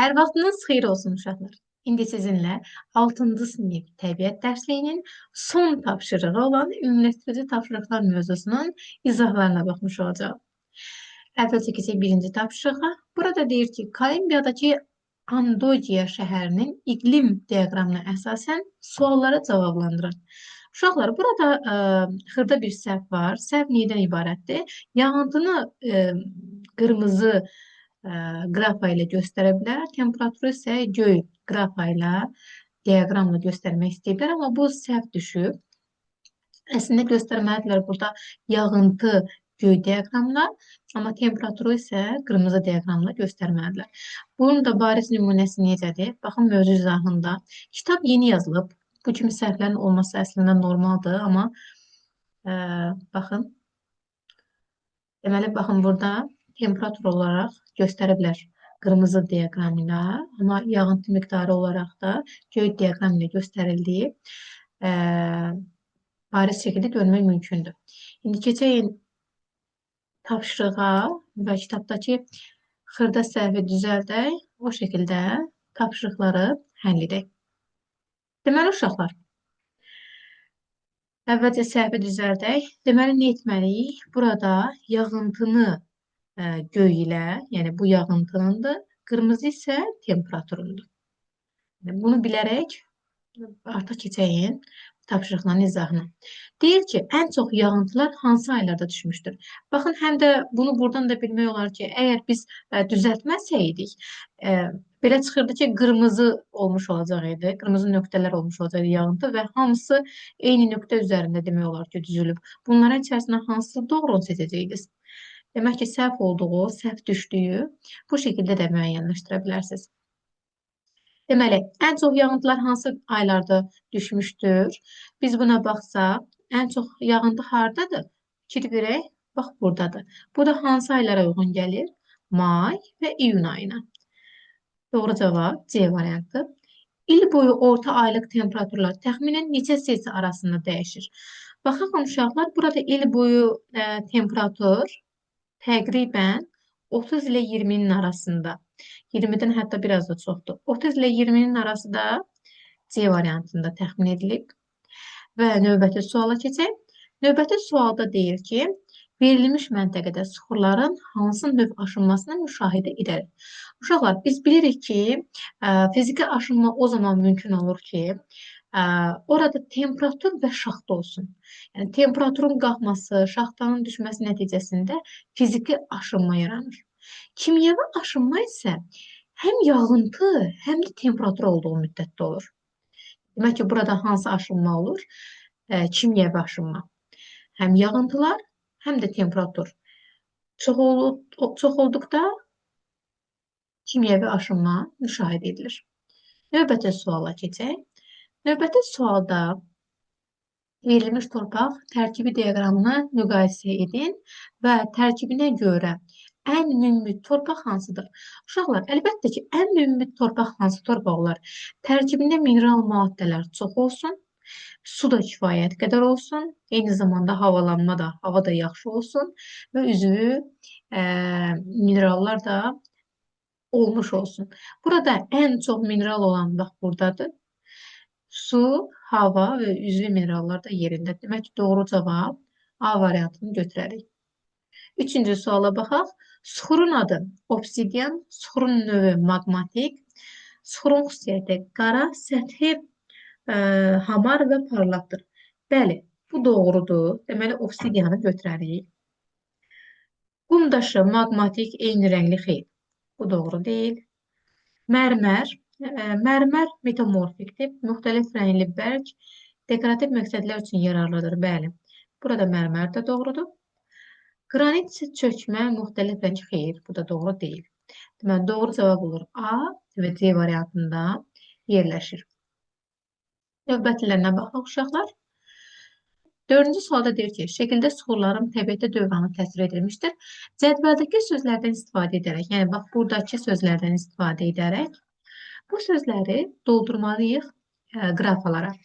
Hər vaxtınız xeyir olsun uşaqlar. İndi sizinlə 6-cı sinif təbiət dərsliyinin son tapşırığı olan ümumiləşdirici tapşırıqlar mövzusunun izahlarına baxmış olacağıq. Əvvəlcə keçək birinci tapşırığa. Burada deyir ki, Kolumbiyadakı Andojiya şəhərinin iqlim diaqramına əsasən suallara cavablandırın. Uşaqlar, burada xırda bir səhv var. Səhv nədən ibarətdir? Yağıntını qırmızı qrafa ilə göstərə bilər. Temperaturu isə göy qrafa ilə, diaqramla göstərmək istəyirlər, amma bu səhv düşüb. Əslində göstərməlidirlər burada yağıntı göy diaqramla, amma temperaturu isə qırmızı diaqramla göstərməlidirlər. Bunun da bariz nümunəsi necədir? Baxın, mövzu izahında. Kitab yeni yazılıb. Bu kimi səhvlərin olması əslində normaldır, amma baxın. Deməli, baxın, burada temperatur olaraq göstərə bilər qırmızı diaqram ilə, amma yağıntı miqdarı olaraq da göy diaqram ilə göstərildiyi bariz şəkildə görmək mümkündür. İndi keçəyin tapşırığa və kitabdakı xırda səhvi düzəldək, o şəkildə tapşırıqları həll edək. Deməli, uşaqlar, əvvəlcə səhvi düzəldək. Deməli, nə etməliyik? Burada yağıntını göy ilə, yəni bu yağıntınındır, qırmızı isə temperaturundur. Bunu bilərək artıq keçəyin tapşırıqların izahına. Deyir ki, ən çox yağıntılar hansı aylarda düşmüşdür? Baxın, həm də bunu buradan da bilmək olar ki, əgər biz düzəltməsəydik, belə çıxırdı ki, qırmızı olmuş olacaq idi, qırmızı nöqtələr olmuş olacaq yağıntı və hamısı eyni nöqtə üzərində demək olar ki, düzülüb. Bunların içərisində hansı doğrunu seçəcəksiniz? Demək ki, səhv olduğu, səhv düşdüyü bu şəkildə də müəyyənləşdirə bilərsiniz. Deməli, ən çox yağıntılar hansı aylarda düşmüşdür? Biz buna baxsaq, ən çox yağıntı hardadır? Fikir verək, bax buradadır. Bu da hansı aylara uyğun gəlir? May və iyun ayına. Doğru cavab C variantı. İl boyu orta aylıq temperaturlar təxminən neçə selsi arasında dəyişir? Baxaq, uşaqlar, burada il boyu temperatur təqribən 30 ilə 20-nin arasında. 20-dən hətta biraz da çoxdur. 30 ilə 20-nin arası da C variantında təxmin edilib. Və növbəti suala keçək. Növbəti sualda deyir ki, verilmiş məntəqədə suxurların hansı növ aşınmasını müşahidə edərik? Uşaqlar, biz bilirik ki, fiziki aşınma o zaman mümkün olur ki, orada temperatur və şaxta olsun. Yəni, temperaturun qalxması, şaxtanın düşməsi nəticəsində fiziki aşınma yaranır. Kimyəvi aşınma isə həm yağıntı, həm də temperatur olduğu müddətdə olur. Demək ki, burada hansı aşınma olur? Kimyəvi aşınma. Həm yağıntılar, həm də temperatur. Çox olduqda kimyəvi aşınma müşahidə edilir. Növbəti suala keçək. Növbəti sualda verilmiş torpaq tərkibi diaqramını müqayisə edin və tərkibinə görə ən münbit torpaq hansıdır? Uşaqlar, əlbəttə ki, ən münbit torpaq hansı torpaq olar? Tərkibində mineral maddələr çox olsun, su da kifayət qədər olsun, eyni zamanda havalanma da, hava da yaxşı olsun və üzvü minerallar da olmuş olsun. Burada ən çox mineral olan bax buradadır. Su, hava və üzvü minerallar da yerində. Demək ki, doğru cavab A variantını götürərik. Üçüncü suala baxaq. Suxurun adı obsidian, suxurun növü maqmatik, suxurun xüsusiyyəti qara, səthi hamar və parlaqdır. Bəli, bu doğrudur. Deməli, obsidianı götürərik. Qum daşı, maqmatik, eyni rəngli xeyr. Bu doğru deyil. Mərmər, mərmər metamorfikdir. Müxtəlif rəngli bərk dekorativ məqsədlər üçün yararlıdır. Bəli, burada mərmər də doğrudur. Qranit isə çökmə, müxtəlif rəng xeyr. Bu da doğru deyil. Deməli, doğru cavab olur A və C variantında yerləşir. Növbətlilərinə baxaq, uşaqlar. Dördüncü sualda deyir ki, şəkildə suxurların təbiətdə dövranı təsvir edilmişdir. Cədvəldəki sözlərdən istifadə edərək, yəni bax, buradakı sözlərdən istifadə edərək bu sözləri doldurmalıyıq qrafalara.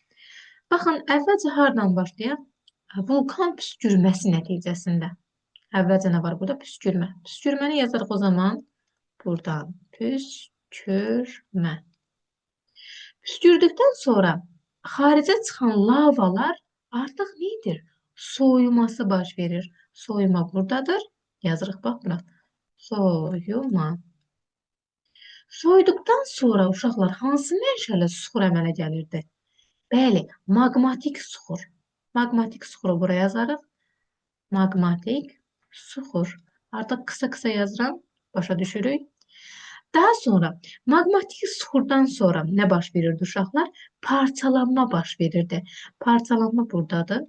Baxın, əvvəlcə hardan başlayaq? Vulkan püskürməsi nəticəsində. Əvvəlcə nə var burada? Püskürmə. Püskürməni yazarıq o zaman buradan. Püskürmə. Püskürmə. Püskürdükdən sonra xaricə çıxan lavalar artıq nədir? Soyuması baş verir. Soyuma buradadır. Yazırıq bax bura. Soyuma. Soyduqdan sonra uşaqlar hansı mənşəli suxur əmələ gəlirdi? Bəli, maqmatik suxur. Maqmatik suxuru bura yazarıq. Maqmatik suxur. Artıq qısa-qısa yazıram, başa düşürük. Daha sonra maqmatik suxurdan sonra nə baş verirdi uşaqlar? Parçalanma baş verirdi. Parçalanma buradadır.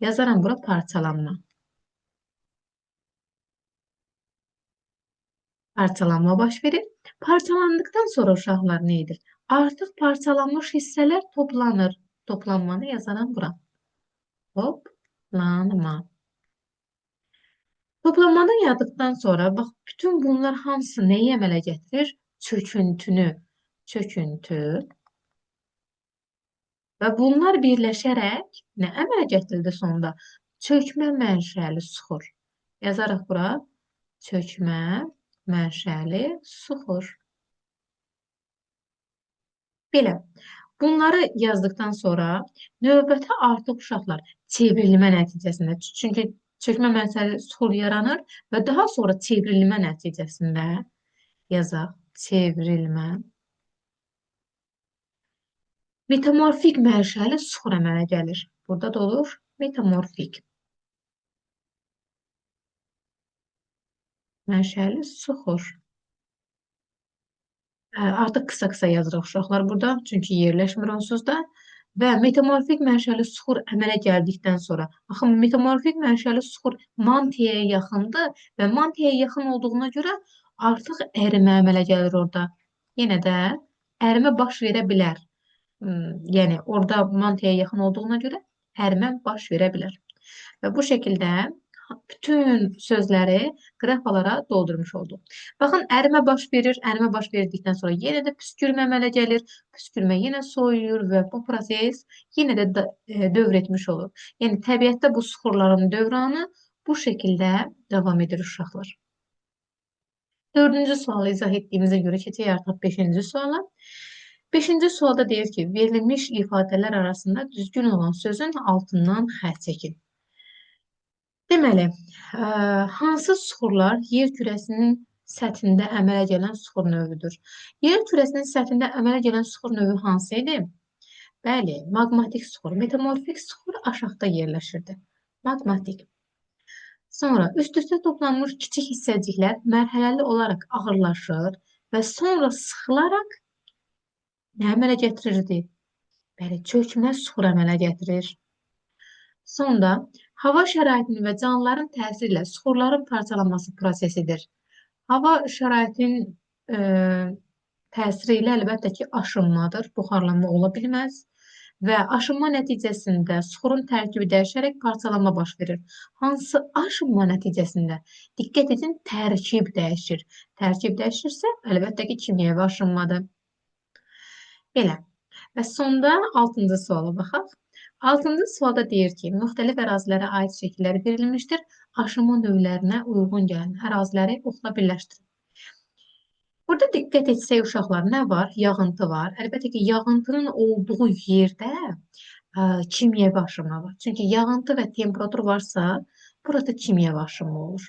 Yazaram bura parçalanma. Parçalanma baş verir. Parçalandıktan sonra uşaqlar nə edir? Artıq parçalanmış hissələr toplanır. Toplanmanı yazaram bura. Toplanma. Toplanmadan yazdıqdan sonra bax bütün bunlar hamısı nəyi əmələ gətirir? Çöküntünü. Çöküntü. Və bunlar birləşərək nə əmələ gətirdi sonda? Çökmə mənşəli suxur. Yazarıq bura. Çökmə mənşəli suxur. Belə. Bunları yazdıqdan sonra növbəti artıq uşaqlar çevrilmə nəticəsində. Çünki çökmə mənşəli suxur yaranır və daha sonra çevrilmə nəticəsində yazaq. Çevrilmə. Metamorfik mənşəli suxur əmələ gəlir. Burada da olur metamorfik. Mənşəli suxur. Artıq qısa-qısa yazırıq uşaqlar burada, çünki yerləşmir onsuz da. Və metamorfik mənşəli suxur əmələ gəldikdən sonra, baxın, metamorfik mənşəli suxur mantiyaya yaxındır və mantiyaya yaxın olduğuna görə artıq ərimə əmələ gəlir orada. Yenə də ərimə baş verə bilər. Yəni, orada mantiyaya yaxın olduğuna görə ərimə baş verə bilər. Və bu şəkildə bütün sözləri qrafalara doldurmuş olduq. Baxın, ərimə baş verir. Ərimə baş verdikdən sonra yenə də püskürmə əmələ gəlir. Püskürmə yenə soyuyur və bu proses yenə də dövr etmiş olur. Yəni, təbiətdə bu suxurların dövranı bu şəkildə davam edir uşaqlar. Dördüncü sualı izah etdiyimizə görə keçək artıq 5-ci suala. 5-ci sualda deyir ki, verilmiş ifadələr arasında düzgün olan sözün altından xətt çəkin. Deməli, hansı suxurlar yer kürəsinin səthində əmələ gələn suxur növüdür? Yer kürəsinin səthində əmələ gələn suxur növü hansı idi? Bəli, maqmatik suxur, metamorfik suxur aşağıda yerləşirdi. Maqmatik. Sonra üst-üstə toplanmış kiçik hissəciklər mərhələli olaraq ağırlaşır və sonra sıxılaraq nə əmələ gətirirdi? Bəli, çökmə suxur əmələ gətirir. Sonda hava şəraitinin və canlıların təsiri ilə suxurların parçalanması prosesidir. Hava şəraitinin təsiri ilə əlbəttə ki, aşınmadır, buxarlanma ola bilməz və aşınma nəticəsində suxurun tərkibi dəyişərək parçalanma baş verir. Hansı aşınma nəticəsində? Diqqət edin, tərkib dəyişir. Tərkib dəyişirsə, əlbəttə ki, kimyəvi aşınmadır. Belə. Və sonda 6-cı suala baxaq. 6-cı sualda deyir ki, müxtəlif ərazilərə aid şəkillər verilmişdir. Aşınma növlərinə uyğun gələn əraziləri oxla birləşdirin. Burada diqqət etsək uşaqlar, nə var? Yağıntı var. Əlbəttə ki, yağıntının olduğu yerdə kimyəvi aşınma var. Çünki yağıntı və temperatur varsa, burada kimyəvi aşınma olur.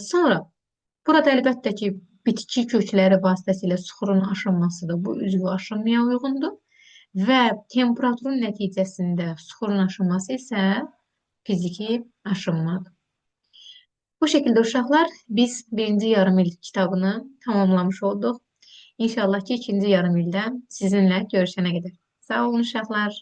Sonra, burada əlbəttə ki, bitki kökləri vasitəsilə suxurun aşınması da bu üzvü aşınmaya uyğundur. Və temperaturun nəticəsində suxurun aşınması isə fiziki aşınmadır. Bu şəkildə uşaqlar biz 1-ci yarım il kitabını tamamlamış olduq. İnşallah ki, 2-ci yarım ildə sizinlə görüşənə qədər. Sağ olun uşaqlar.